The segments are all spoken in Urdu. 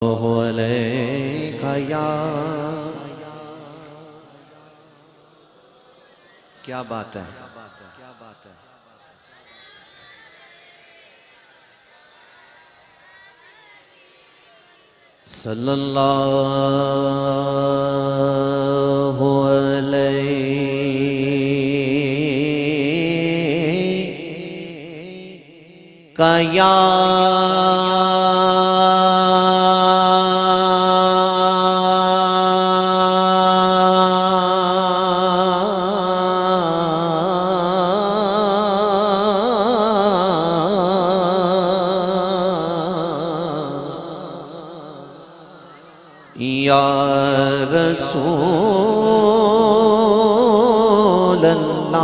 علیک یا کیا بات ہے صلی اللہ علیک یا رسول اللہ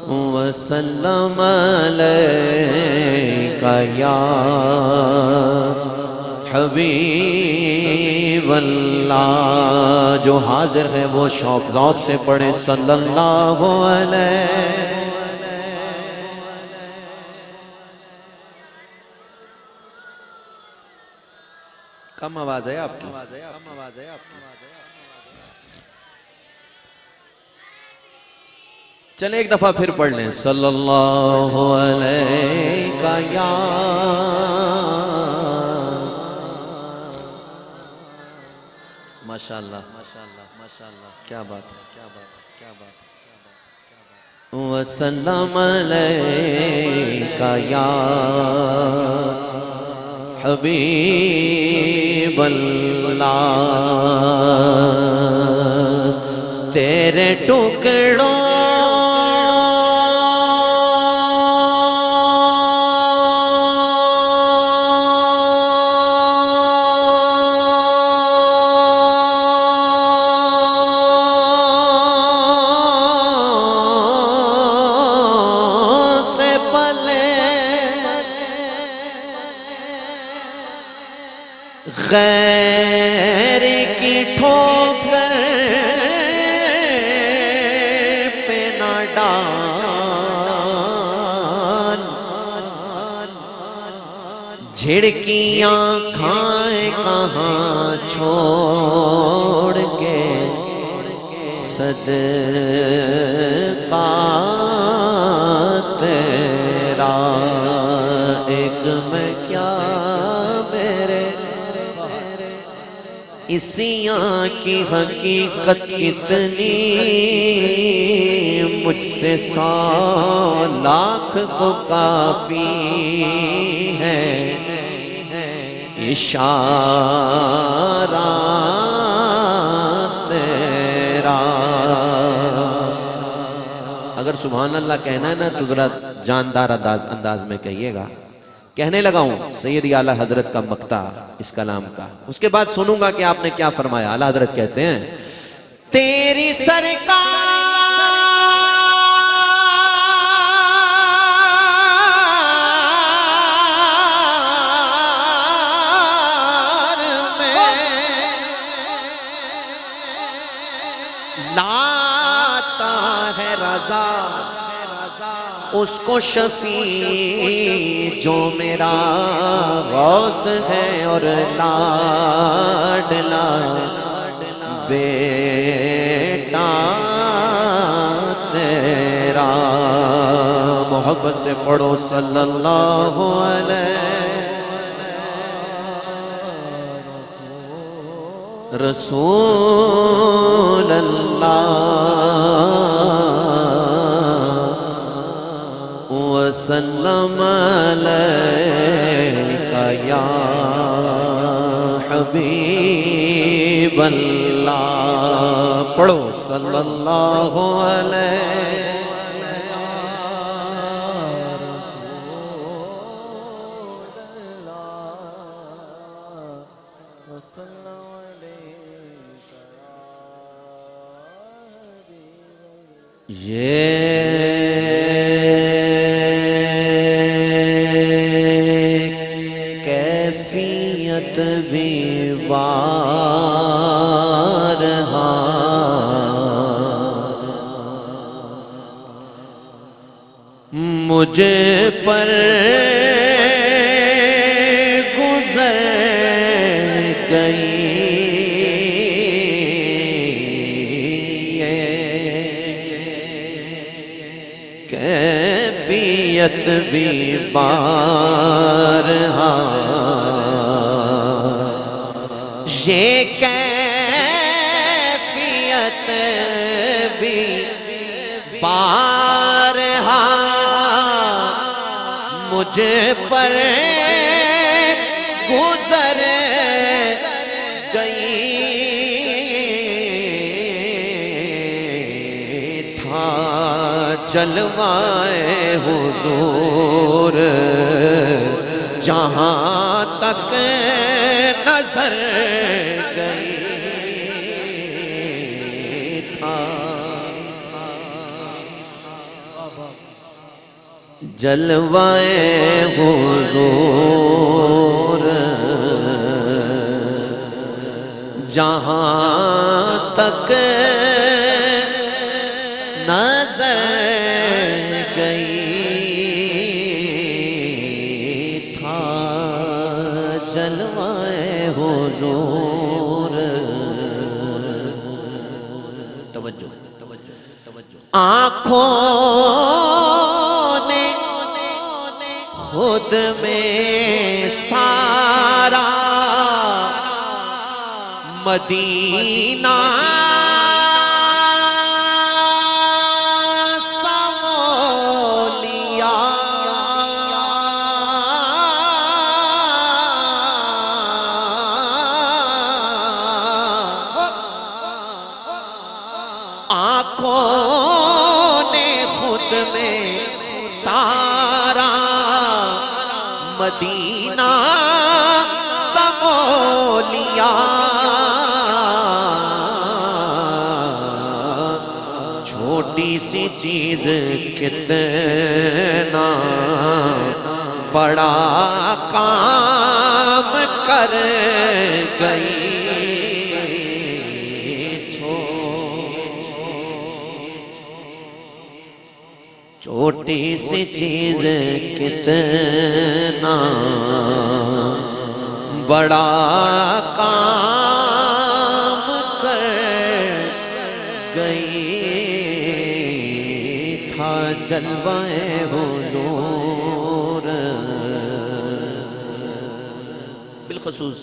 وسلم علیک یا حبیب اللہ۔ جو حاضر ہے وہ شوق ذوق سے پڑھے صلی اللہ علیہ۔ کم آواز ہے آپ کی؟ چلیں ایک دفعہ پھر پڑھ لیں صلی اللہ علیہ یا ماشاءاللہ کیا بات ہے وسلم علیک یا حبیب اللہ۔ تیرے ٹکڑوں غیر کی ٹھوکر پہ نہ ڈال، جھڑکیاں کھائیں کہاں چھوڑ کے صدقہ تیرا ایک میں کیا میرے اسیاں کی حقیقت کتنی، مجھ سے 100 لاکھ کو کافی ہے اشارہ تیرا۔ اگر سبحان اللہ کہنا ہے نا تو ذرا جاندار انداز میں کہیے گا۔ کہنے لگا ہوں سیدی اعلیٰ حضرت کا مقطع اس کلام کا، اس کے بعد سنوں گا کہ آپ نے کیا فرمایا۔ اعلیٰ حضرت کہتے ہیں تیری سرکار میں لاتا ہے رضا اس کو شفیع جو میرا غوث ہے اور لاڈلا بیٹا تیرا۔ محبت سے پڑھو صلی اللہ علیہ رسول اللہ وسلم علیک یا حبیب اللہ۔ پڑھو صلی اللہ علیہ کیفیت ویوار مجھ پر گزر گئی کیفیت بھی بارہا، یہ کیفیت بھی بارہا مجھ پر گزر گئی، تھا جلوائے حضور جہاں تک نظر گئی تھا، جلوائے حضور جہاں تک نظر گئی تھا، جلوائے حضور۔ توجہ آنکھوں نے خود میں سارا مدینہ آنکھوں نے خود میں سارا مدینہ سمو لیا، چھوٹی سی چیز کتنا بڑا کام کر گئی، چھوٹی سی چیز کتنا بڑا کام کر گئی، تھا جلوائے حضور۔ بالخصوص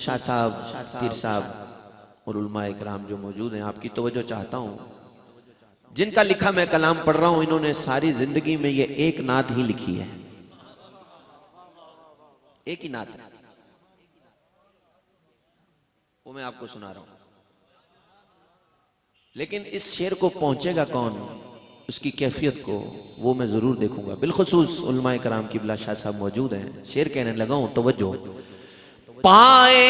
شاہ صاحب، پیر صاحب اور علماء اکرام جو موجود ہیں، آپ کی توجہ چاہتا ہوں، جن کا لکھا میں کلام پڑھ رہا ہوں، انہوں نے ساری زندگی میں یہ ایک نعت ہی لکھی ہے، ایک ہی نعت ہے، وہ میں آپ کو سنا رہا ہوں، لیکن اس شعر کو پہنچے گا کون، اس کی کیفیت کو وہ میں ضرور دیکھوں گا۔ بالخصوص علماء کرام قبلہ شاہ صاحب موجود ہیں، شعر کہنے لگا ہوں، توجہ۔ پائے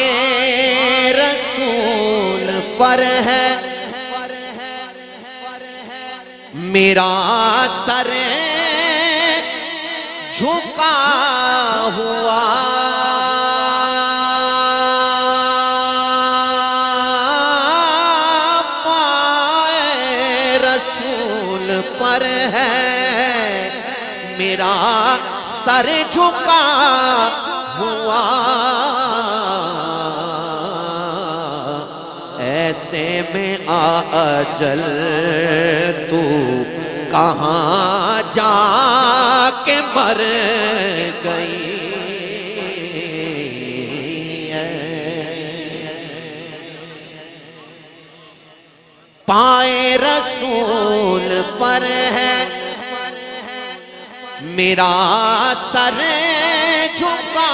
رسول پر ہے میرا سر جھکا ہوا، پائے رسول پر ہے میرا سر جھکا ہوا، ایسے میں اجل تو کہاں جا کے مر گئی ہے، پائے رسول پر ہے میرا سر جھکا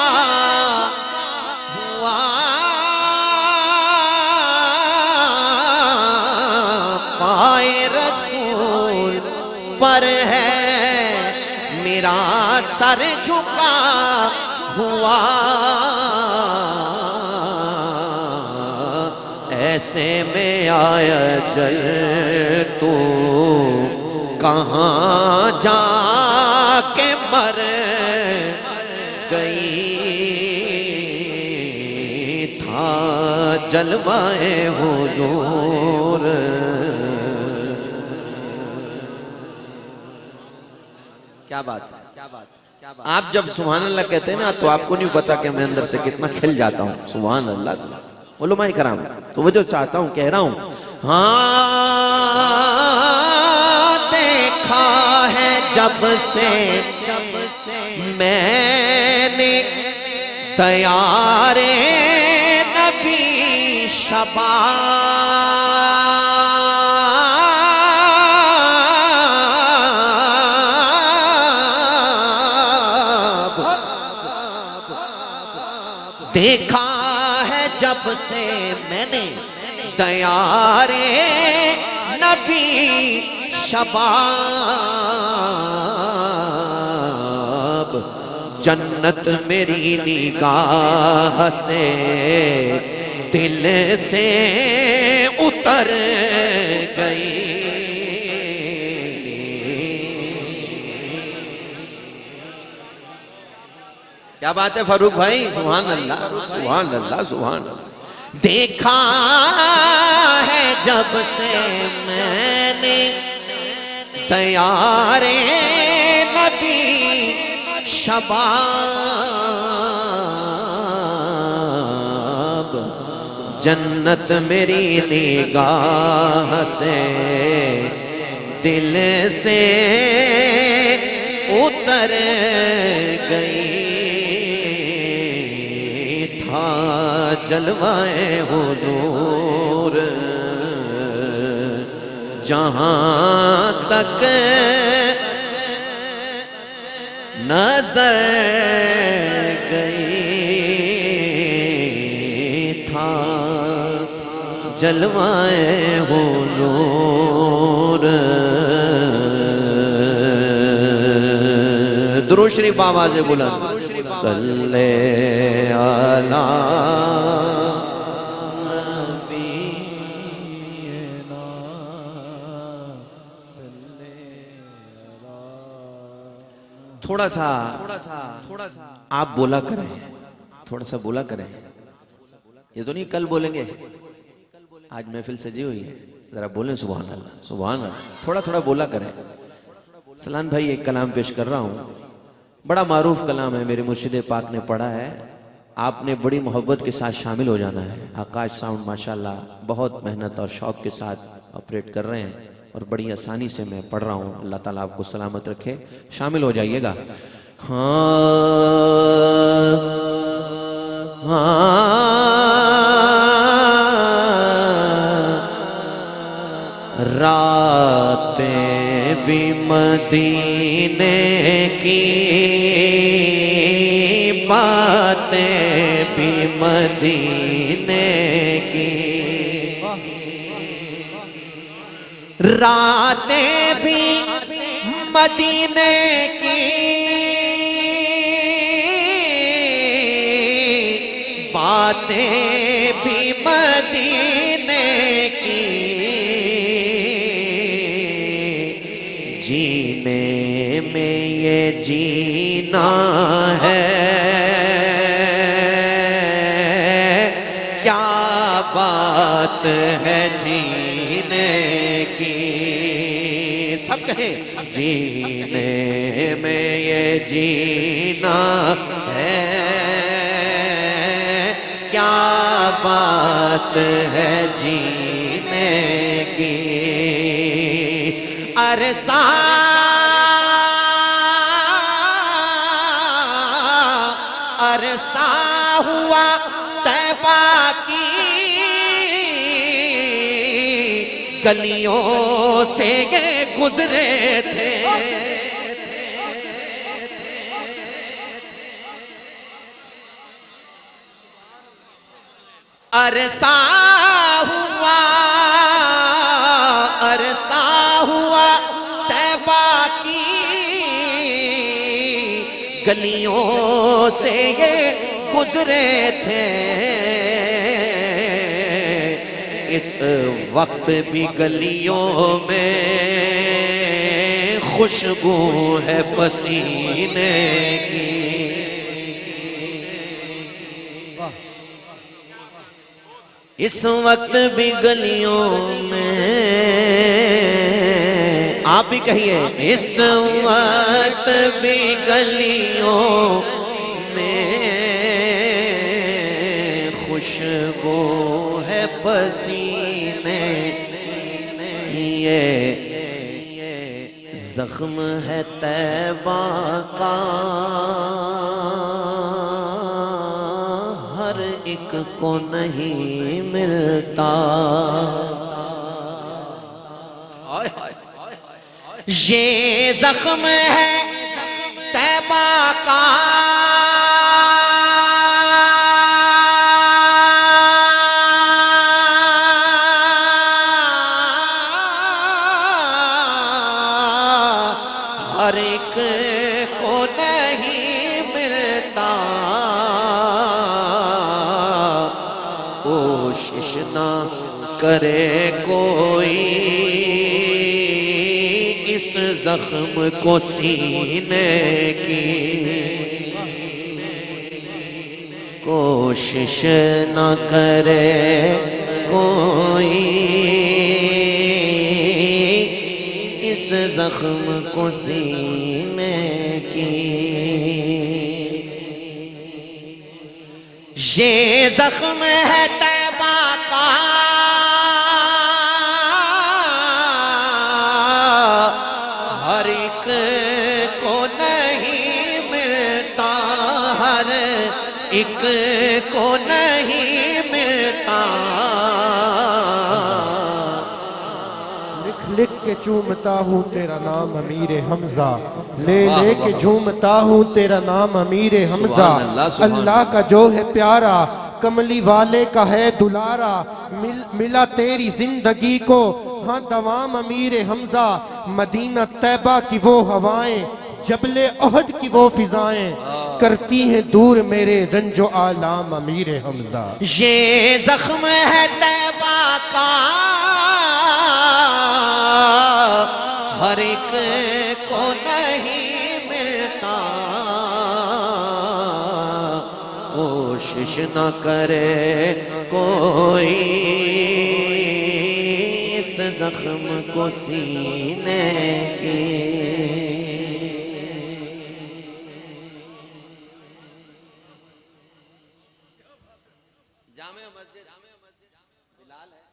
ہوا، پائے رسول پر ہے میرا سر جھکا ہوا، ایسے میں آیا جل تو کہاں جا کے مر گئی، تھا جلوائے حضور۔ کیا بات ہے. آپ جب سبحان اللہ کہتے ہیں نا تو آپ کو نہیں پتا کہ میں اندر سے کتنا کھل جاتا ہوں. سبحان اللہ. علماء کرام تو وہ جو چاہتا ہوں کہہ رہا ہوں. ہاں دیکھا ہے جب سے میں نے تیار نبی شباب دیکھا ہے جب سے میں نے تیار نبی شباب جنت میری نگاہ سے دل سے اتر گئی. کیا بات ہے فاروق بھائی. سبحان اللہ سبحان اللہ سبحان اللہ. دیکھا ہے جب سے میں نے تیار نبی شباب جنت میری نگاہ سے دل سے اتر گئی. تھا جلوائے حضور جہاں تک نظر گئی. تھا جلوائے حضور. درود شریف آواز بلند. صلی علی تھوڑا سا آپ بولا کریں. تھوڑا سا بولا کریں. یہ تو نہیں کل بولیں گے. آج محفل سجی ہوئی ہے. ذرا بولیں سبحان اللہ سبحان اللہ. تھوڑا تھوڑا بولا کریں. سلان بھائی ایک کلام پیش کر رہا ہوں. بڑا معروف کلام ہے. میرے مرشد پاک نے پڑھا ہے. آپ نے بڑی محبت کے ساتھ شامل ہو جانا ہے. آکاش ساؤنڈ ماشاءاللہ بہت محنت اور شوق کے ساتھ آپریٹ کر رہے ہیں اور بڑی آسانی سے میں پڑھ رہا ہوں. اللہ تعالیٰ آپ کو سلامت رکھے. شامل ہو جائیے گا. راتیں بھی مدینے کی باتیں بھی مدینے کی راتیں بھی مدینے کی باتیں بھی مدینے کی جینے میں یہ جینا ہے کیا بات ہے جینے کی. سب کہیں جینے میں یہ جینا ہے کیا بات ہے جینے کی. عرصہ عرصہ ہوا طیبہ کی گلیوں سے یہ گزرے تھے. عرصہ ہوا طیبہ کی گلیوں سے یہ گزرے تھے. اس وقت بھی گلیوں میں خوشبو ہے پسینے کی. اس وقت بھی گلیوں میں آپ بھی کہیے اس وقت بھی گلیوں میں خوشبو ہے پسینے یہ زخم ہے طیبہ کا ہر ایک کو نہیں ملتا یہ زخم ہے طیبہ کا ہر ایک کو نہیں ملتا کوشش نہ کرے کوئی اس زخم کو سینے کی کوشش نہ کرے کوئی اس زخم کو سینے کی یہ زخم ہے طیبہ کا ہر ایک کو نہیں ملتا ہر ایک کو نہیں ملتا لکھ لکھ کے چومتا ہوں تیرا نام امیر حمزہ لے لے کے جھومتا ہوں تیرا نام امیر حمزہ اللہ کا جو ہے پیارا کملی والے کا ہے دلارا ملا تیری زندگی کو ہاں دوام امیر حمزہ مدینہ طیبہ کی وہ ہوائیں جبل احد کی وہ فضائیں کرتی ہیں دور میرے رنج و آلام امیر حمزہ یہ زخم ہے طیبہ کا ہر ایک کو نہیں ملتا کوشش نہ کرے کوئی اس زخم کو سینے کی جامع مسجد بلال ہے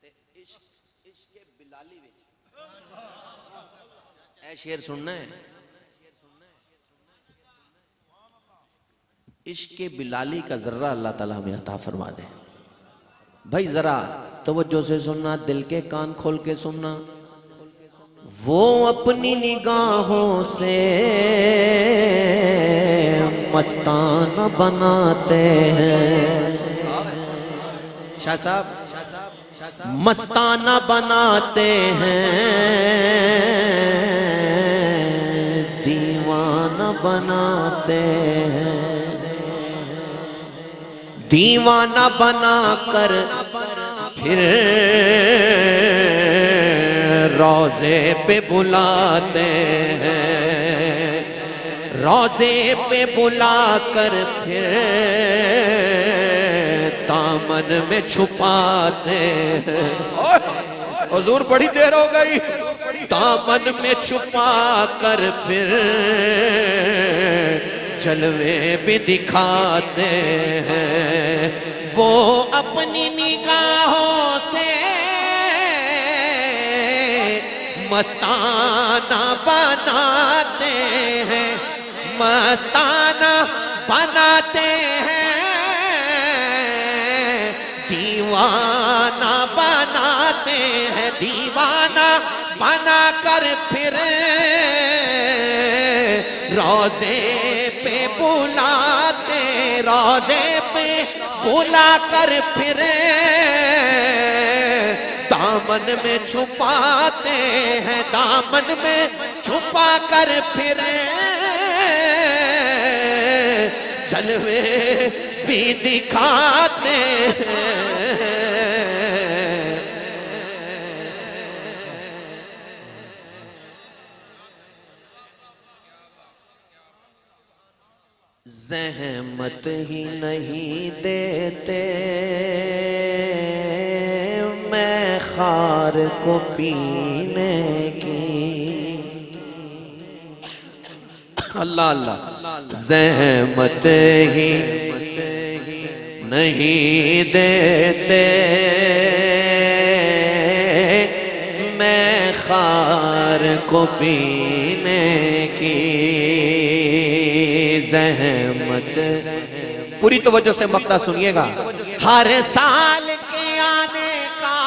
تے عشق بلالی وچ اے شعر سننا ہے عشق بلالی کا ذرہ اللہ تعالیٰ ہمیں عطا فرما دے بھائی ذرا توجہ سے سننا دل کے کان کھول کے سننا وہ اپنی نگاہوں سے مستانہ بناتے ہیں شاہ صاحب مستانہ بناتے ہیں دیوانہ بناتے ہیں دیوانہ بنا کر پھر روزے پہ بلاتے ہیں روزے پہ بلا کر پھر دامن میں چھپاتے ہیں حضور بڑی دیر ہو گئی دامن میں چھپا کر پھر جلوے بھی دکھاتے ہیں وہ اپنی نگاہوں سے مستانہ بناتے ہیں مستانہ بناتے ہیں دیوانہ بناتے ہیں دیوانہ بنا کر پھر روزے پہ بلاتے روزے پہ بلا کر پھر دامن میں چھپاتے ہیں دامن میں چھپا کر پھر جلوے بھی دکھاتے ہیں زحمت ہی نہیں دیتے میں خار کو پینے اللہ اللہ زحمت ہی نہیں دیتے میں خار کو پینے کی زحمت. پوری توجہ سے مقطع سنیے گا. ہر سال کے آنے کا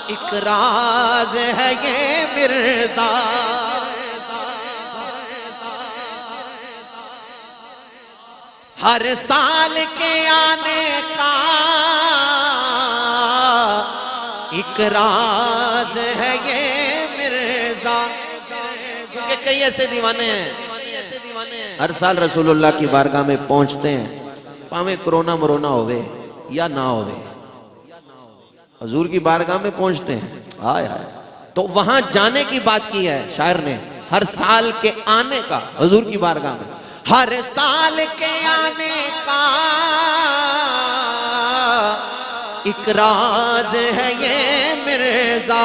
ایک راز ہے یہ مرزا, ہر سال کے آنے کا ایک راز ہے یہ مرزا. کیونکہ کئی ایسے دیوانے ہیں ہر سال رسول اللہ کی بارگاہ میں پہنچتے ہیں, پاویں کرونا مرونا ہوئے یا نہ ہوئے, حضور کی بارگاہ میں پہنچتے ہیں. آئے آئے تو وہاں جانے کی بات کی ہے شاعر نے, ہر سال کے آنے کا حضور کی بارگاہ میں, ہر سال کے آنے کا ایک راز ہے یہ مرزا.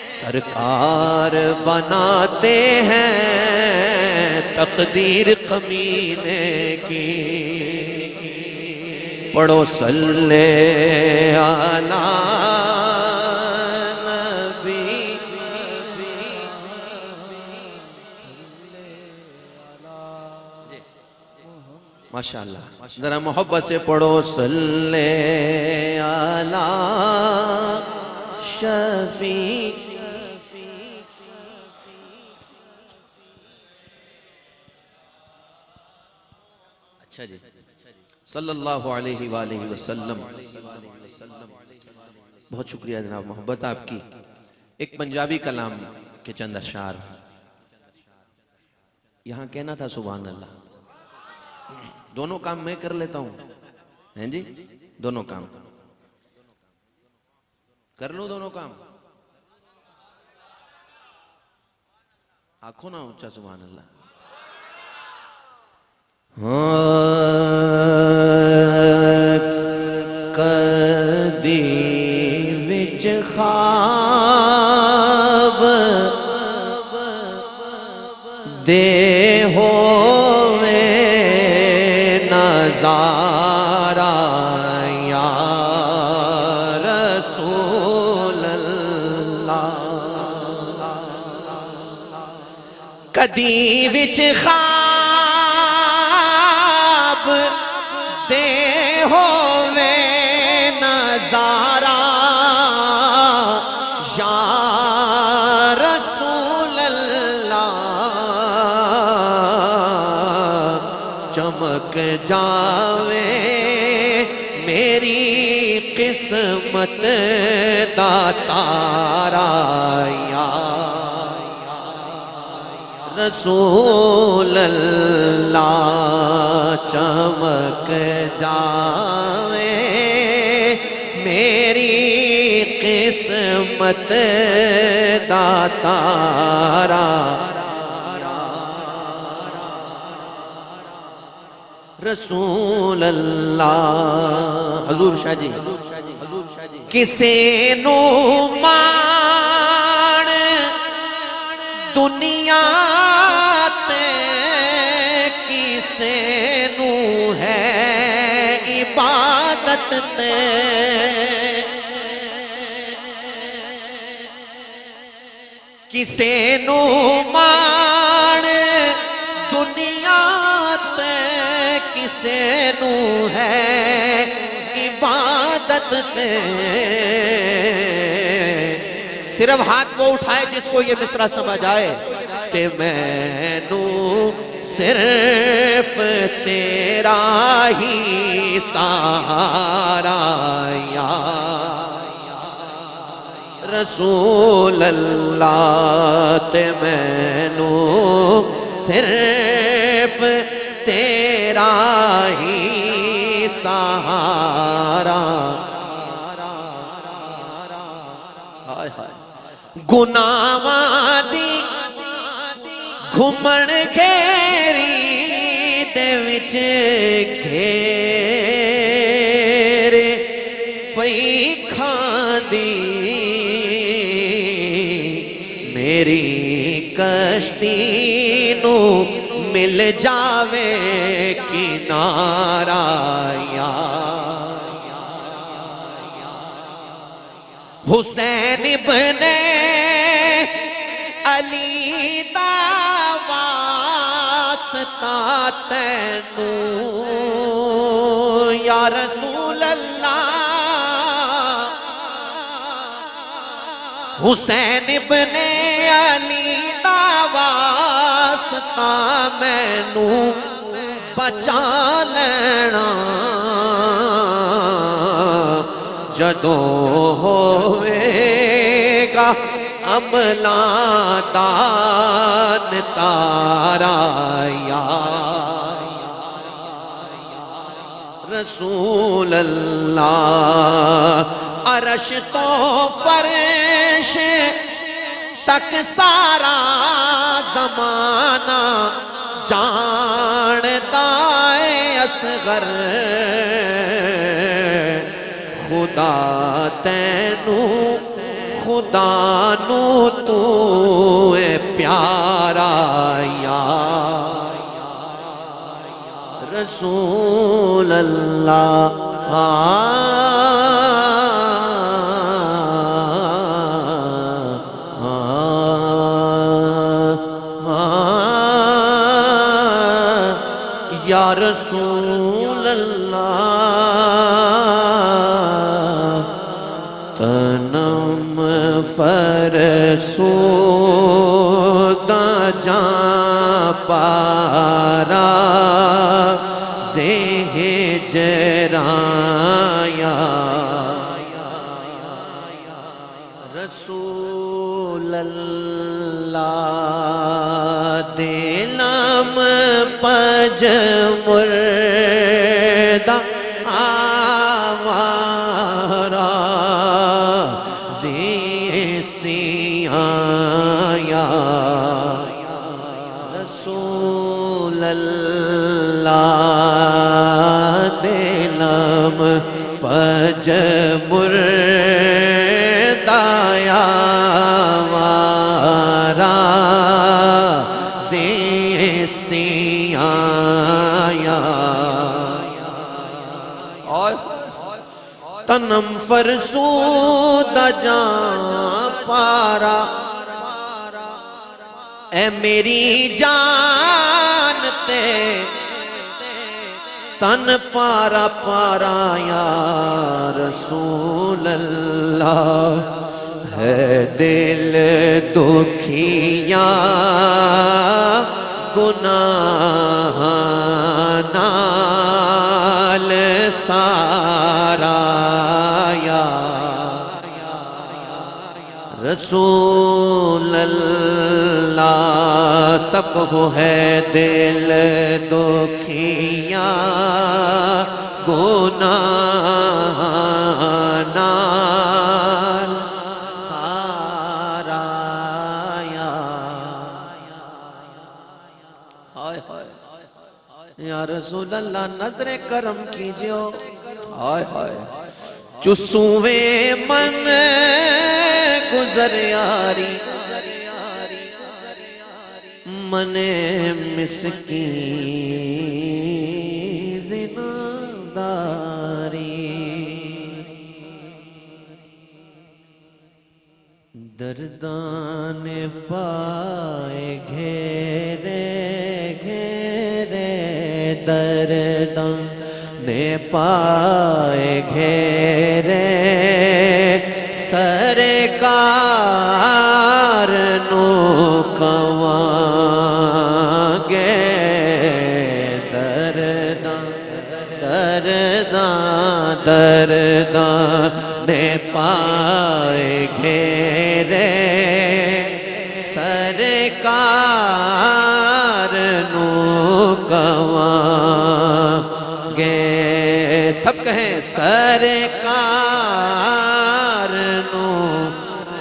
سرکار بناتے ہیں تقدیر کمینے کی, پڑھو صلی علی نبی. ماشاءاللہ ذرا محبت سے پڑھو صلی علی شفیع. اچھا جی, صلی اللہ علیہ وآلہ وسلم. بہت شکریہ جناب, محبت آپ کی. ایک پنجابی کلام کے چند اشعار یہاں کہنا تھا. سبحان اللہ. دونوں کام میں کر لیتا ہوں, ہیں جی, دونوں کام کر لوں, دونوں کام آنکھوں نہ اونچا. سبحان اللہ. کدی وچ خواب دے ہووے نظارہ یا رسول اللہ. کدی وچ خواب دے ہووے نظارہ یا رسول اللہ, چمک جاوے میری قسمت دا تارا یا رسول اللہ. چمک جاوے میری قسمت دا تارا رسول اللہ. حضور شاہ جی کسے نو مان دنیا تے کسے نو ہے عبادت تے, کسے نو مان دنیا تے کسے نو ہے عبادت تے. صرف ہاتھ وہ اٹھائے جس کو یہ مصرع سمجھ آئے کہ میں نو صرف تیرا ہی سہارا یا رسول اللہ. تے میں نو صرف تیرا ہی سہارا. گناہاں دی گھمن گھیری دے وچ گھیرے پئی کھاندی میری کشتی نو مل جاوے کنارہ یار حسین ابن علی دا واسطہ تینوں یا رسول اللہ حسین ابن علی دا واسطہ مینوں بچا لینا جدوں ہوئے گا عملہ دان تارا یا رسول اللہ عرش تو فرش تک سارا زمانہ جانتا ہے اصغر خدا تینوں خدا نو تو اے پیارا یا رسول اللہ یا رسول اللہ تنم فرسودہ جاں پارا زہ جرایا رسول اللہ دلم پج مردہ آوارا سیایا رسول اللہ دلم پج مردہ آوارا سیایا تنم فرسودہ جاں پارا اے میری جان تے تن پارا پارا یا رسول اللہ ہے دل دکھیاں گناہ نال سارا یا رسول اللہ سب کو ہے دل دکھیاں گناہ نال سارا یا رسول اللہ نظر کرم کیجئے ہائے ہائے چسویں من گزر یاری من مسکین زنداری دردان پائے گھیرے گھیرے دردان پائے گھیرے سرکار نو کواں گے دردان دردان دردان پائے گھیرے سرکار نو کواں گے سب کہیں سرکار نو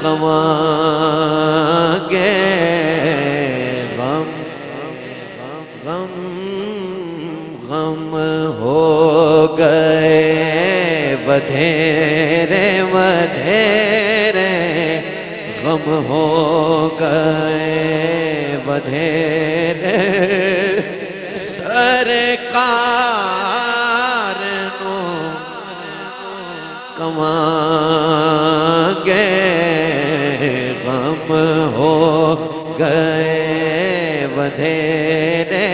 کواں گے غم غم غم ہو ودھیرے ودھیرے غم ہو گئے ودھیرے سرکار نو کمانگے غم ہو گئے ودھیرے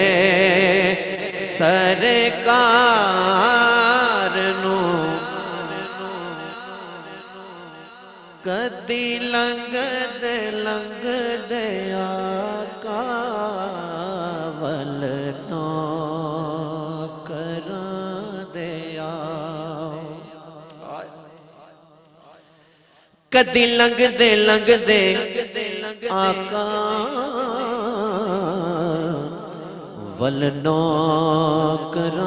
سرکار نو کدی لنگ دے آقا ول نوکراں دے آؤ کدی لنگ دے آقا ول نوکراں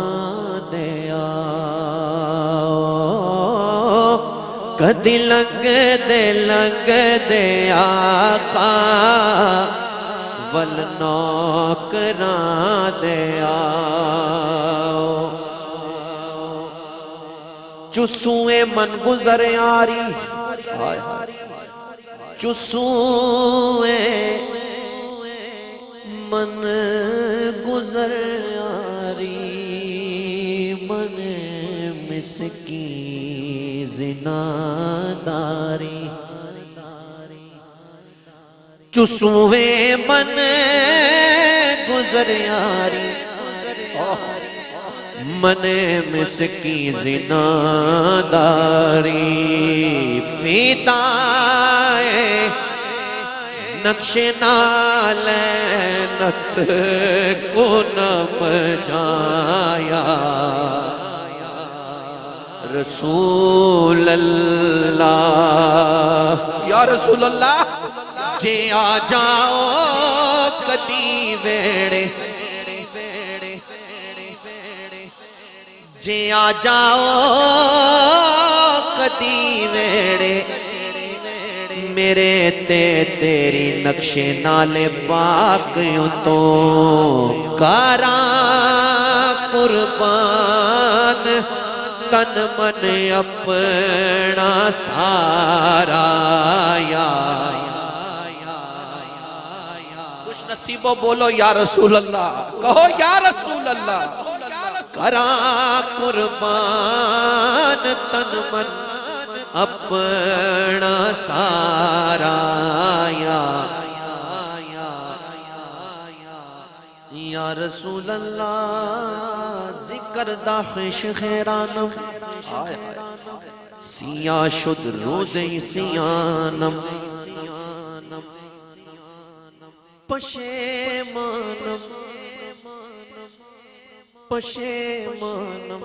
دے آؤ کدی لنگ دے آقا ول نوکراں دے آؤ چسوئے من گزر آری چسوئے من گزر آری من مسکی زناداری چسوے من گزر آری من مسکی زناداری فیدائے نقش نالینت کو نم جایا رسول اللہ یا رسول اللہ جے آ جاؤ کدی ویڑے جے آ جاؤ کدی ویڑے میرے تے تیری نقش نالے پاک یوں تو کاراں قربان تن من اپنا سارا یا خوش نصیبو بولو یا رسول اللہ کہو یا رسول اللہ کراں قربان تن من اپنا سارا یا رسول اللہ ذکر دا خوش خیرانم سیاہ شد روزے سیانم پشیمانم پشیمانم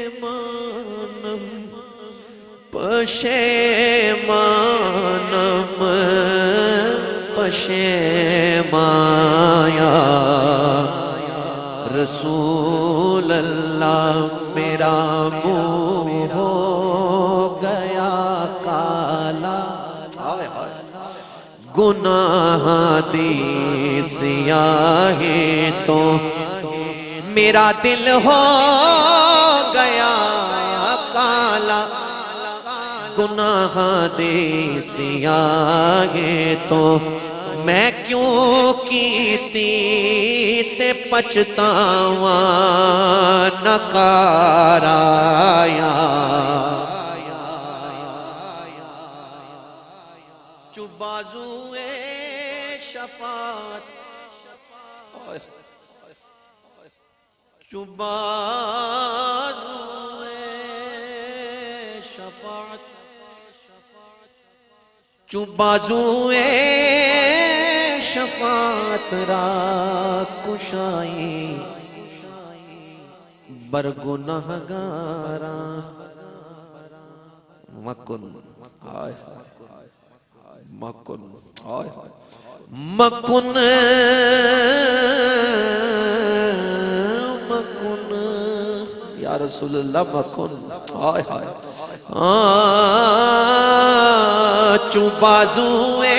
پشیمانم پشیمانم پشیمایا رسول اللہ میرا منہ ہو گیا کالا گناہ دی سیاہی تو میرا دل ہو گیا کالا گناہ دی سیاہی تو میں کیوں کیتی تے پچھتاواں نکارایا چو بازوئے شفاعت چو بازوئے شفاعت چو بازوئے شفاعت را کشائی برگنہگارا مکن مکن مکن مکن یا رسول اللہ مکن چو بازوئے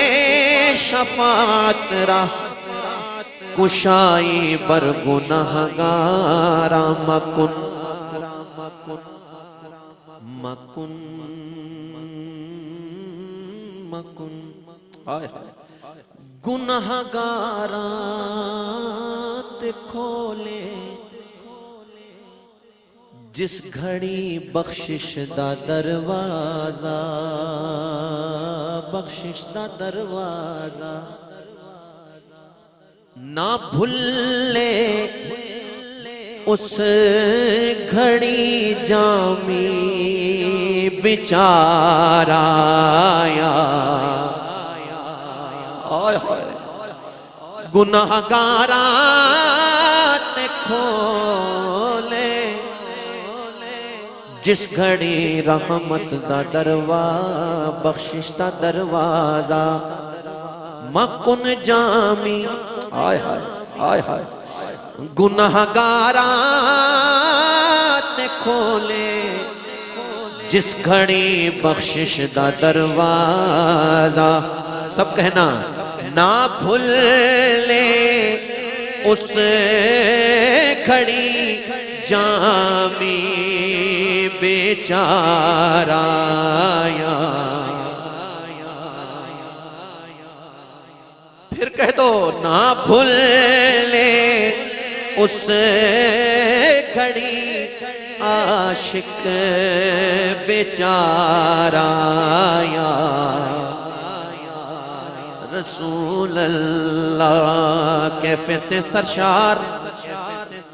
شفاعت را کشائی برگنہگارا مکن مکن مکن ہائے ہائے گنہگاراں تے کھولے جس گھڑی بخشش دا دروازہ بخشش دا دروازہ نہ بھولے اس گھڑی جامی بیچارہ گنہگاراں تے کھولے جس گھڑی رحمت دا دروازہ بخشش دا دروازہ مکن جامی آئے ہائے آئے ہائے گنہگاراں تے کھولے جس گھڑی بخشش دا دروازہ سب کہنا نہ بھولے اس گھڑی جامی بیچارہ پھر کہہ دو نہ بھولے اس گھڑی عاشق بیچارہ رسول اللہ کیفیت سے سرشار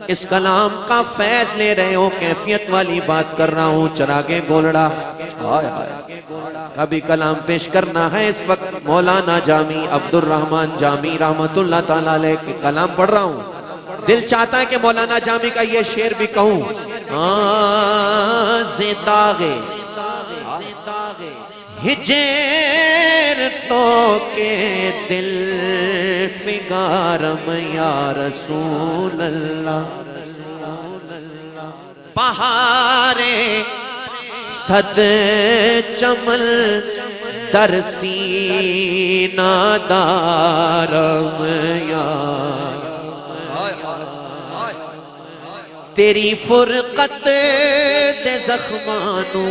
اس کلام کا فیض لے رہے ہو کیفیت والی بات کر رہا ہوں چراغے گولڑا کبھی کلام پیش کرنا ہے اس وقت مولانا جامی عبدالرحمن جامی رحمت اللہ تعالیٰ علیہ کے کلام پڑھ رہا ہوں دل چاہتا ہے کہ مولانا جامی کا یہ شعر بھی کہوں زداغے ہجر تو کے دل فگارم یا رسول اللہ پہارے صد چمل در سینہ دارم یا تیری فرقت دے زخمانو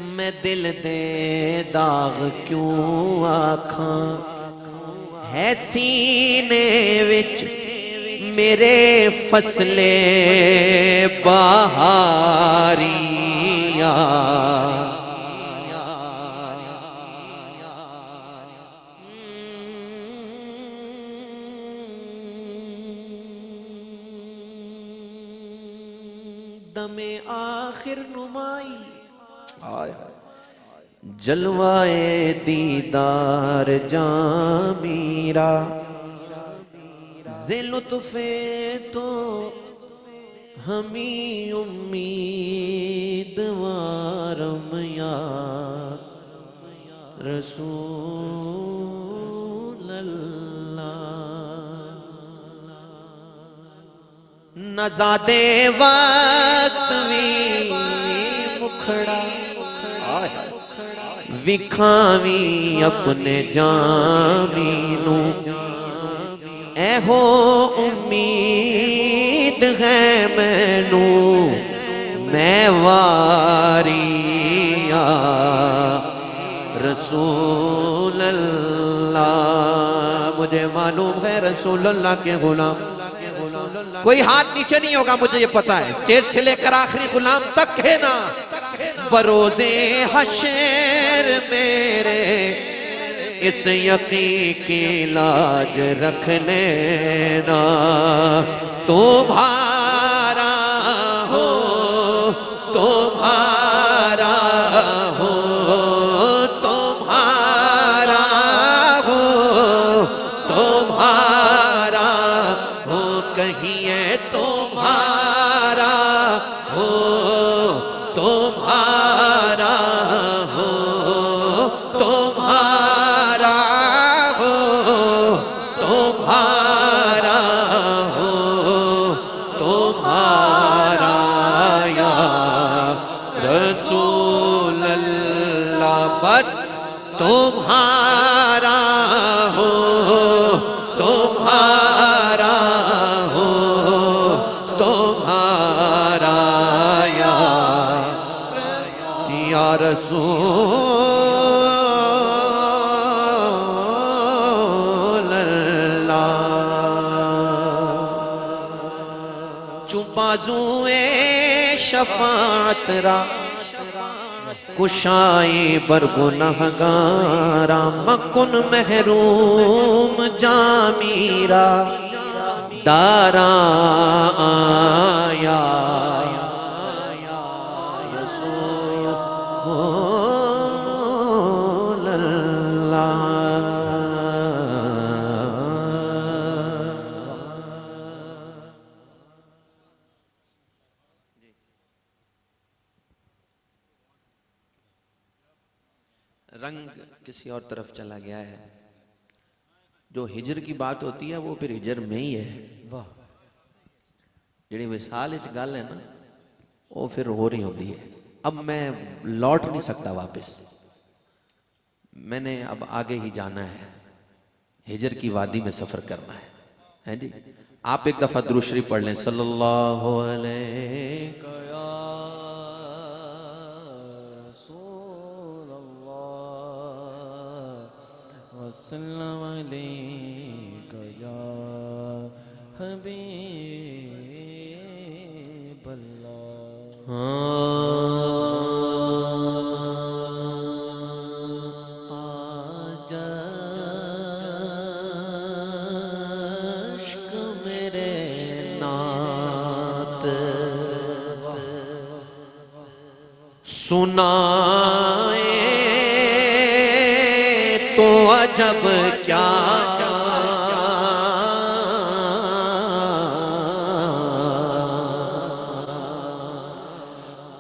میں دل دے داغ کیوں آکھاں ہے سینے وچ میرے فصلے بہاریاں دم آخر نمائی جلوائے دیدار جامیرا ذی لطف تو ہمیں امیدوارم یا رسول اللہ نزادے وقت وی مکھڑا وکھاوی اپنے جامینو اے ہو امید ہے مینو میں واریا رسول اللہ مجھے معلوم ہے رسول اللہ کے غلام کوئی ہاتھ نیچے نہیں ہوگا مجھے یہ پتا ہے اسٹیج سے لے کر آخری غلام تک ہے نا بروز حشر میرے اس یقین کی لاج رکھ لینا تمہارا ہو تمہارا ہو تمہارا ہو تمہارا ہو کہیے تمہارا ہو تمہارا ہو تمہارا ہو تمہارا ہو تمہارا یا رسول اللہ بس تمہارا ہو تمہارا ہو تمہارا یا رسول اللہ چو بازوئے شفاعت را کشائی بر گنہگارا مکن محروم جامیرا دارا آیا رسول اللہ رنگ کسی اور طرف چلا گیا ہے. جو ہجر کی بات ہوتی ہے وہ پھر ہجر میں ہی ہے. جڑی وصال اس گل ہے نا وہ پھر ہو رہی ہوتی ہے. اب میں لوٹ نہیں سکتا واپس, میں نے اب آگے ہی جانا ہے, ہجر کی وادی میں سفر کرنا ہے جی. آپ ایک دفعہ درود شریف پڑھ لیں صلی اللہ علیہ وسلم علیک یا حبیب اللہ. آج عشق میرے نعت سنائے تو عجب کیا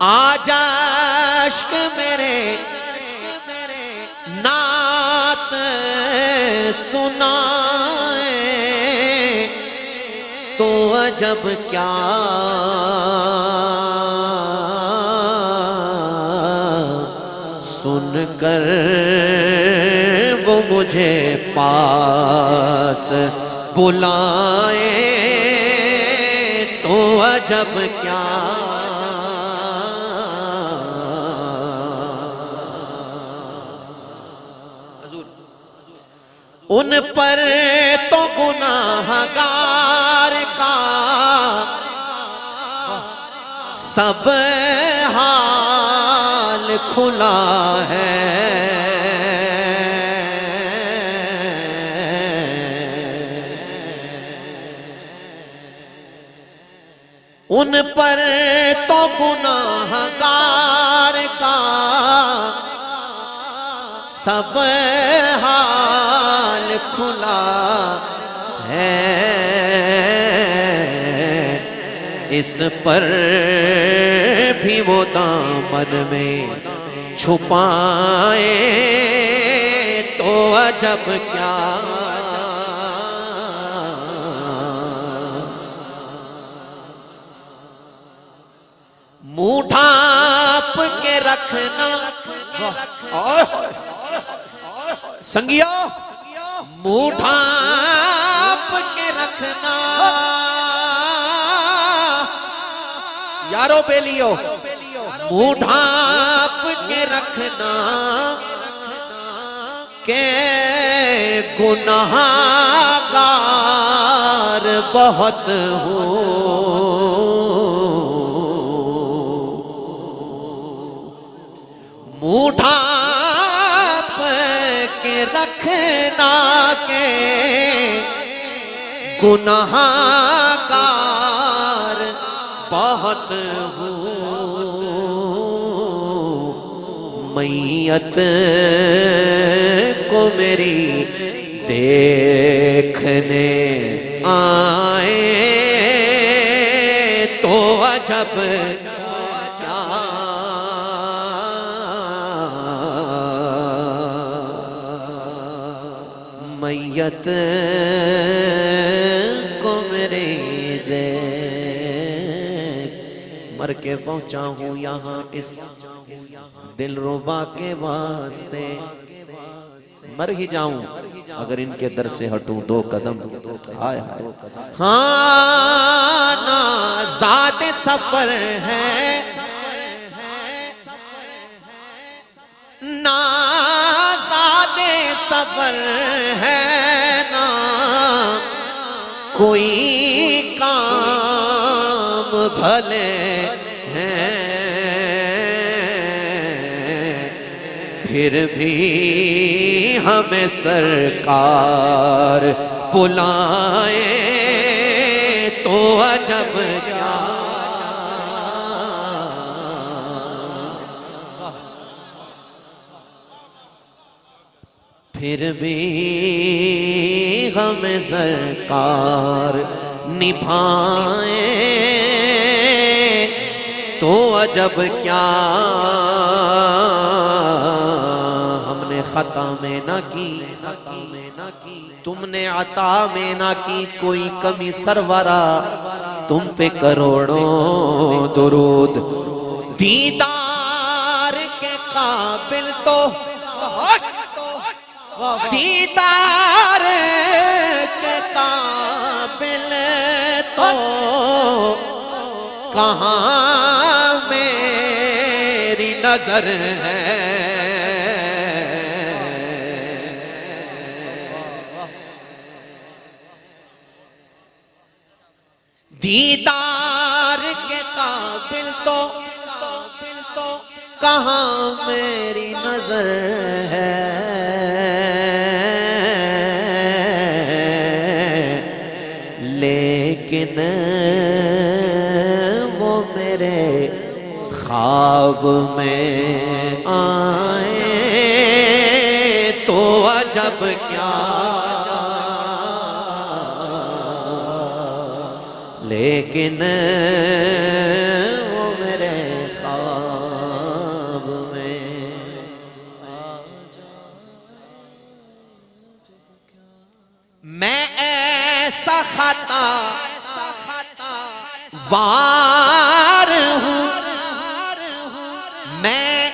آج عشق میرے نعت سنائے تو عجب کیا سن کر وہ مجھے پاس بلائے تو عجب کیا ان پر تو گناہگار کا سب حال کھلا ہے. ان پر تو گناہگار کا سب حال کھلا ہے. اس پر بھی وہ دامن میں چھپائے تو عجب کیا منہ ڈھانپ کے رکھنا سنگیو منہ ڈھانپ کے رکھنا یارو بیلیو منہ ڈھانپ کے رکھنا کہ گناہگار بہت ہوں. منہ ڈھانپ کے رکھنا کے گناہگار بہت ہوں. میت کو میری دیکھنے آئے تو عجب میت کو میری دیکھ مر کے پہنچا ہوں یہاں اس دل ربا کے واسطے. مر ہی جاؤں اگر ان کے در سے ہٹوں دو قدم. ہائے ہائے ہاں نا ذات سفر ہے سفر ہے نہ کوئی کام بھلے ہیں، پھر بھی ہمیں سرکار بلائے تو عجب کیا۔ پھر بھی ہمیں سرکار نبھائے تو عجب کیا۔ ہم نے خطا میں نہ کی، تم نے عطا میں نہ کی کوئی کمی سرورا، تم پہ کروڑوں درود۔ دیدار کے قابل تو دیدار کے قابل تو کہاں میری نظر ہے، دیدار کے قابل تو کہاں میری نظر ہے، لیکن وہ میرے خواب میں آئے تو عجب کیا، لیکن وہ میرے خواب میں میں ایسا خطا وار ہوں، میں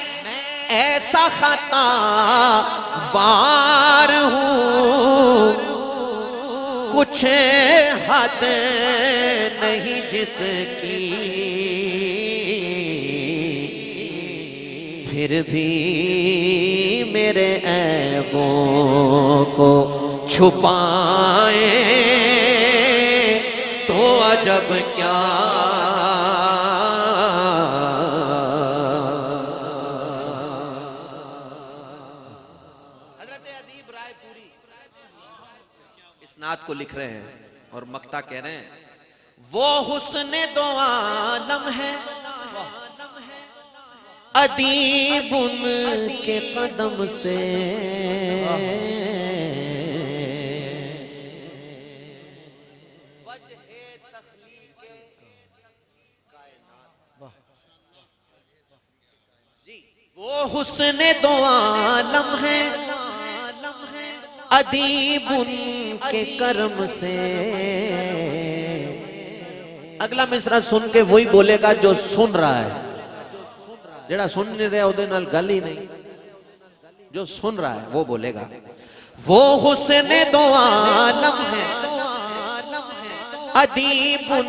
ایسا خطا وار ہوں، کچھ حد نہیں جس کی، پھر بھی میرے عیبوں کو چھپائے تو عجب کیا۔ حضرت ادیب رائے پوری اس نعت کو لکھ رہے ہیں اور مقطع کہہ رہے ہیں، وہ حسن دو عالم ہے ادیب ان کے قدم سے، وہ حسن دو عالم ہے ادیب ان کے کرم سے۔ اگلا مصرع سن کے وہی بولے گا جو سن رہا ہے، جڑا سن نہیں رہا اودے نال گل ہی نہیں، جو سن رہا ہے وہ بولے گا۔ وہ حسن دو عالم ہے ادیب ان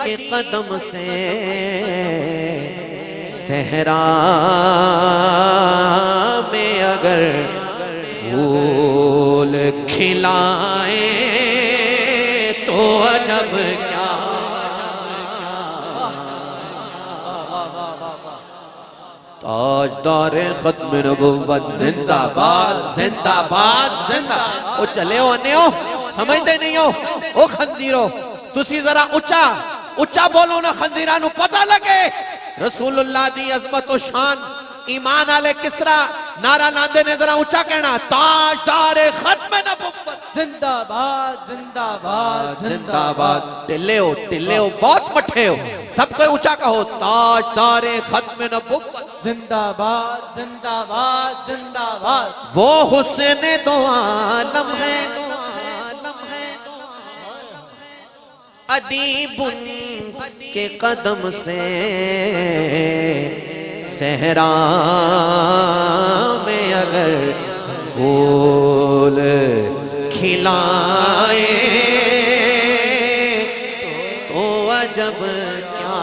کے قدم سے، صحرا میں اگر پھول کھلائے تو عجب کیا۔ تاجدار ختم نبوت زندہ باد زندہ باد زندہ۔ او چلے ہو انے ہو سمجھتے نہیں ہو، او خنزیرو تسی ذرا اچھا بولو نا، خنزیرانو پتہ لگے رسول اللہ دی عظمت و شان۔ ایمان آلے کسرا نعرہ لاندے نے ذرا اچھا کہنا، تاجدار ختم نبوت زندہ باد زندہ باد زندہ باد۔ ٹلے ہو بہت مٹھے ہو، سب کو اچھا کہو، تاجدار ختم نبوت زندہ باد زندہ باد زندہ باد۔ وہ حسن دو عالم ہے ادیب ان کے قدم سے، صحرا میں اگر پھول کھلائے تو عجب کیا۔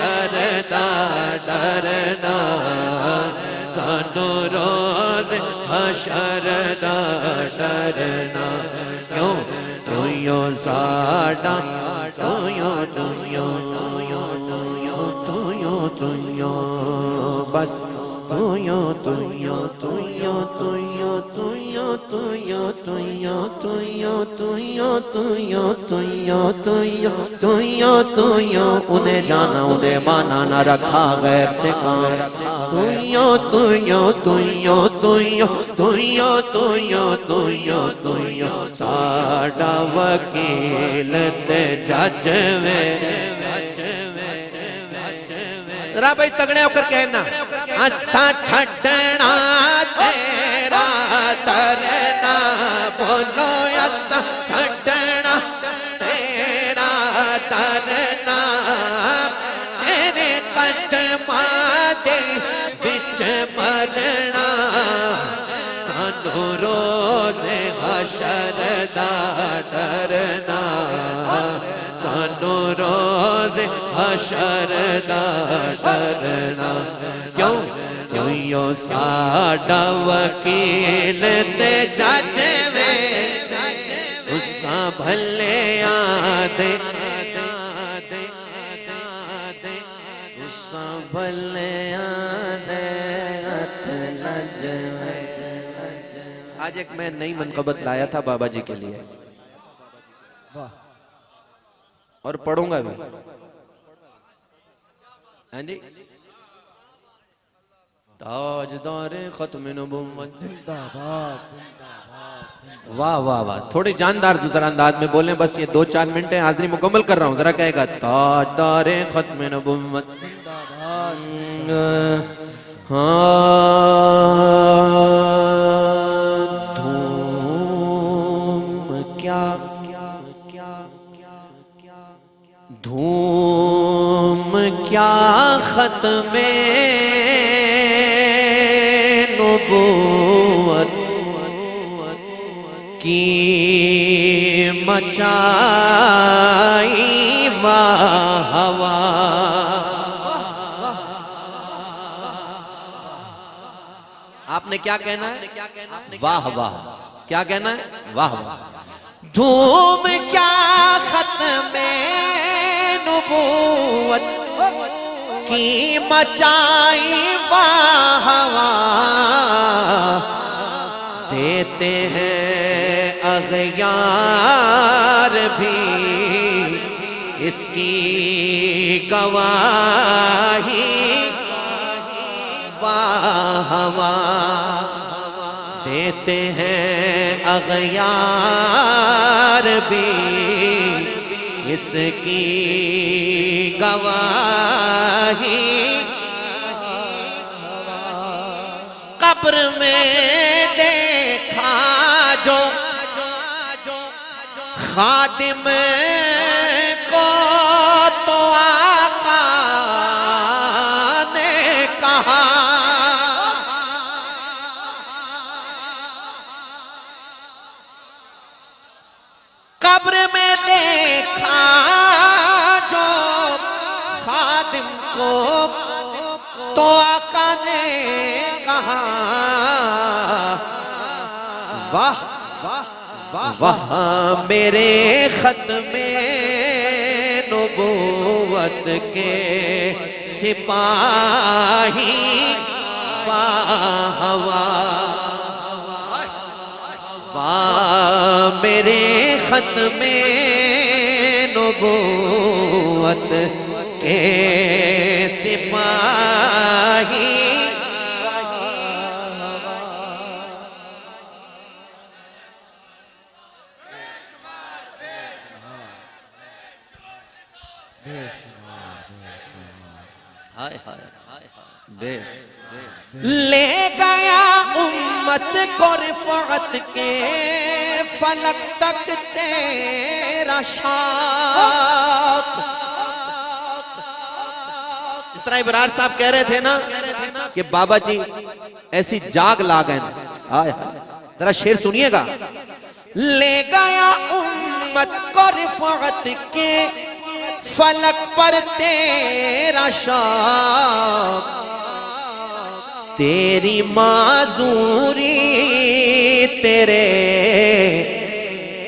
حشر دا ڈرنا سانو روز حشر دا ڈرنا کیوں تویوں ساڈا تویوں تویوں تویوں تویوں بس تویوں تویوں تویوں تویوں تویوں تویوں تویوں تویوں تویوں تویوں تویوں تویوں تویوں تویوں انہیں جانا انہیں مانا نہ رکھا غیر سے کام تویوں تویوں تویوں تویوں تویوں تویوں تویوں تویوں ساڈا وکیل تے جج میں ذرا بھائی تگڑے ہو کر کہنا اسا چھڑنا تیرا ترنا بولو اسا چھڑنا تیرا ترنا تیرے قدماں دے وچ مرنا سانو روز حشر دا ڈرنا سانو روز حشر دا ڈرنا کیوں کیوں ساڈا وکیل تے جج میں اساں بھلے آدے اساں بھلے آدے لج میں آج ایک میں نئی منقبت لایا تھا بابا جی کے لیے اور پڑھوں گا بھی ہاں جی تاجدار ختم نبوت زندہ باد واہ واہ واہ تھوڑی جاندار ذرا انداز میں بولیں بس یہ 2-4 منٹ ہیں حاضری مکمل کر رہا ہوں ذرا کہے گا تاجدار ختم نبوت دھوم کیا دھوم کیا ختم نبوت کی مچائی واہ واہ آپ نے کیا کہنا ہے واہ واہ کیا کہنا ہے واہ واہ دھوم کیا ختم نبوت کی مچائی واہ واہ دیتے ہیں اغیار بھی اس کی گواہی واہ واہ دیتے ہیں اغیار بھی اس کی گواہی قبر میں دیکھا جو خادم کو تو آقا نے کہا قبر میں دیکھا جو خادم کو تو آقا نے کہا واہ وہاں میرے ختم نبوت کے سپاہی واہ واہ میرے ختم نبوت کے سپاہی لے گیا امت کو رفعت کے فلک تک تیرا شوق. اس طرح ابرار صاحب کہہ رہے تھے نا کہ بابا جی ایسی جاگ لا گئے. ذرا شعر سنیے گا. لے گیا امت کو رفعت کے فلک پر تیرا شوق، تیری معذوری تیرے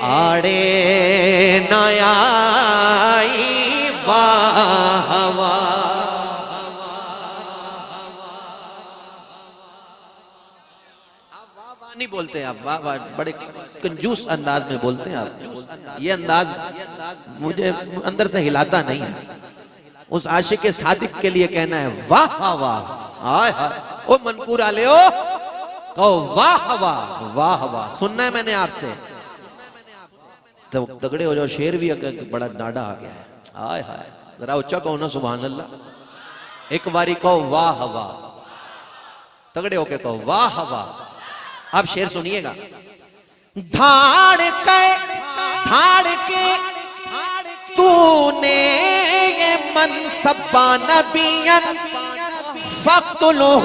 آڑے نہ آئی، واہ واہ۔ نہیں بولتے آپ، واہ واہ بڑے کنجوس انداز میں بولتے ہیں آپ۔ یہ انداز مجھے اندر سے ہلاتا نہیں ہے۔ اس عاشق صادق کے لیے کہنا ہے واہ واہ، آئے ہائے او منکور آلے ہو، کہو واہ واہ واہ واہ۔ سننا ہے میں نے آپ سے، تو تگڑے ہو جاؤ، شیر بھی بڑا ڈاڈا آ گیا ہے، آئے ہائے ذرا اچھا کہو نا سبحان اللہ، ایک باری کہو واہ واہ، تگڑے ہو کے کہو واہ واہ۔ اب شعر سنیے گا۔ دھاڑ کے تو نے یہ منصب نبیًا فاقتلہ،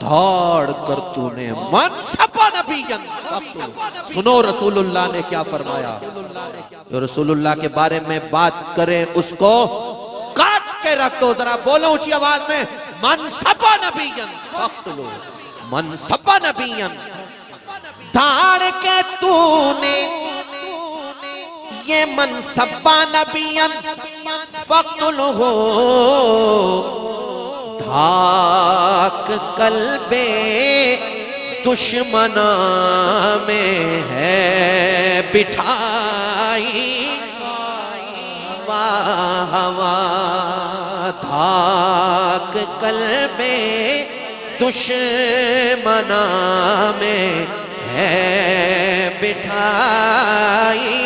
دھاڑ کر تو نے منصب نبیًا فاقتلہ۔ سنو رسول اللہ نے کیا فرمایا، جو رسول اللہ کے بارے میں بات کرے اس کو کاٹ کے رکھ دو۔ ذرا بولو اونچی آواز میں، منصب نبیًا فاقتلہ، منصب نبیًا۔ دھاڑ کے تو نے یہ منصب نبیًا فاقتلہ، دھاک قلب دشمنا میں ہے بٹھائی، واہ واہ، دھاک قلب دشمنا میں ہے بٹھائی۔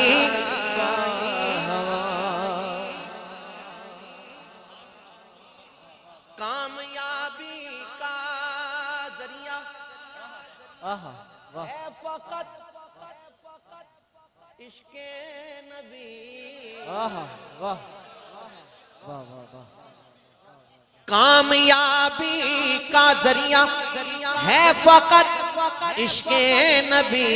کامیابی کا ذریعہ ہے فقط عشق نبی، کامیابی کا ذریعہ ہے فقط عشق نبی،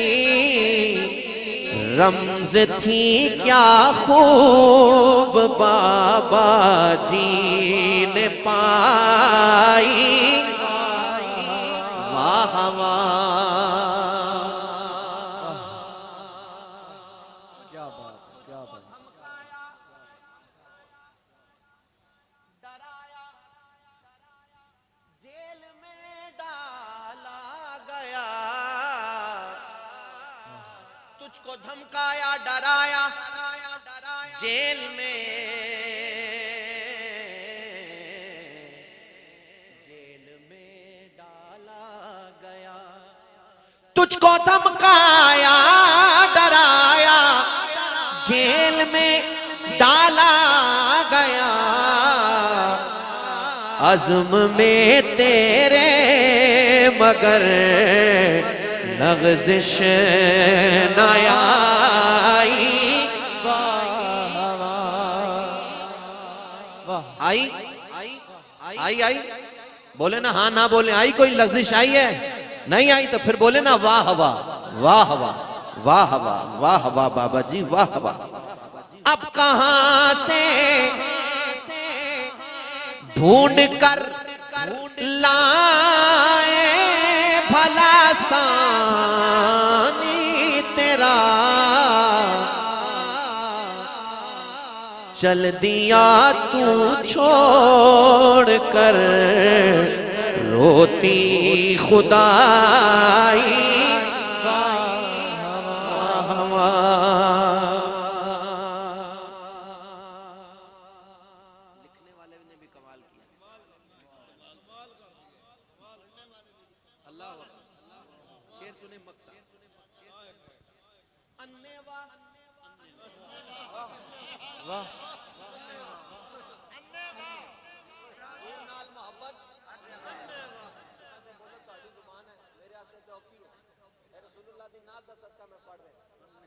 رمز تھی کیا خوب بابا جی نے پائی، واہ واہ۔ کیا بات کیا بات۔ ڈرایا جیل میں ڈالا گیا، تجھ کو دھمکایا ڈرایا جیل میں ڈالا گیا، تجھ کو دھمکایا ڈرایا جیل میں ڈالا گیا، عزم میں تیرے مگر لغزش نہ آئی، آئی آئی آئی بولے نا، ہاں نہ بولے، آئی کوئی لغزش آئی ہے؟ نہیں آئی تو پھر بولے نا واہ واہ واہ واہ واہ واہ واہ واہ بابا جی واہ واہ۔ اب کہاں سے ڈھونڈ کر لائے بھلا ثانی تیرا، چل دیا تو چھوڑ کر روتی خدائی، لکھنے والے نے بھی کمال کیا، اللہ شعر سنے مکتا انیوا نال محبت بولو تہاڈی زبان ہے، میرے واسطے چوکی ہے، اے رسول اللہ دی نات دا صدقہ میں پڑھ رہا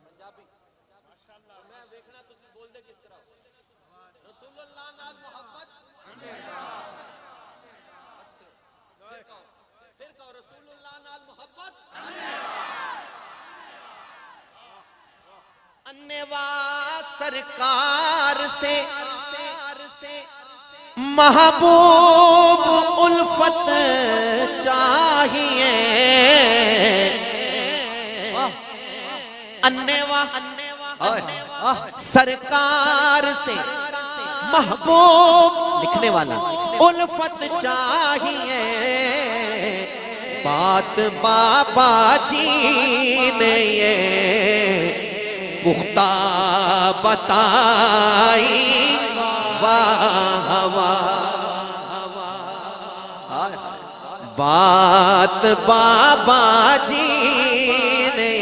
پنجابی ماشاءاللہ، میں ویکھنا تسی بول دے کس طرح رسول اللہ نال محبت، پھر کہو رسول اللہ نال محبت، سرکار سے محبوب الفت چاہیے سرکار سے محبوب لکھنے والا الفت چاہیے بات بابا جی نے یہ پختہ بتائی واہ واہ بات بابا جی نے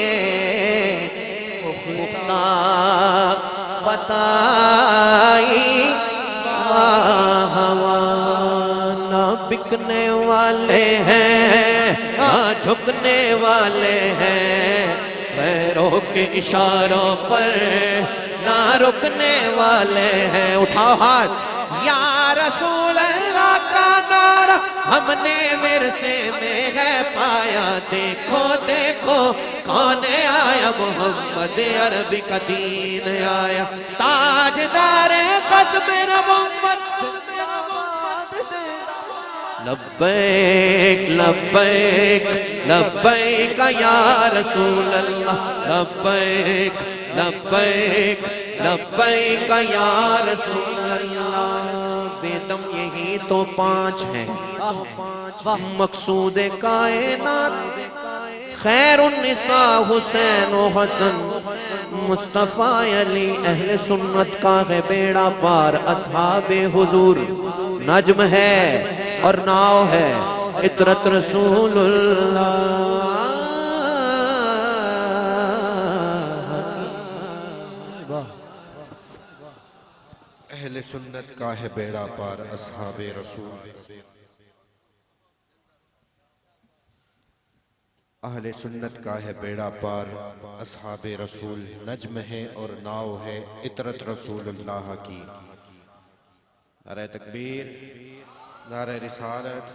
پختہ بتائی واہ واہ نہ بکنے والے ہیں نہ جھکنے والے ہیں پیروں کے اشاروں پر نہ رکنے والے ہیں اٹھاؤ ہاتھ یا رسول اللہ کا نعرہ ہم نے ورثے میں ہے پایا دیکھو دیکھو کون آیا محمد عربی کا دین آیا تاجدار ختم نبوت لبیک لبیک لبیک یا رسول اللہ لبیک لبیک لبیک یا رسول اللہ بے دم یہی تو پانچ ہیں مقصود کائنات خیر النساء حسین و حسن مصطفیٰ علی اہل سنت کا ہے بیڑا پار اصحاب حضور نجم ہے اور ناؤ ہے عطرت رسول اللہ اہل سنت کا ہے بیڑا پار اصحاب رسول اہل سنت کا ہے بیڑا پار اصحاب رسول نجم ہے اور ناؤ ہے عطرت رسول اللہ کی نعرہ تکبیر نعرہ رسالت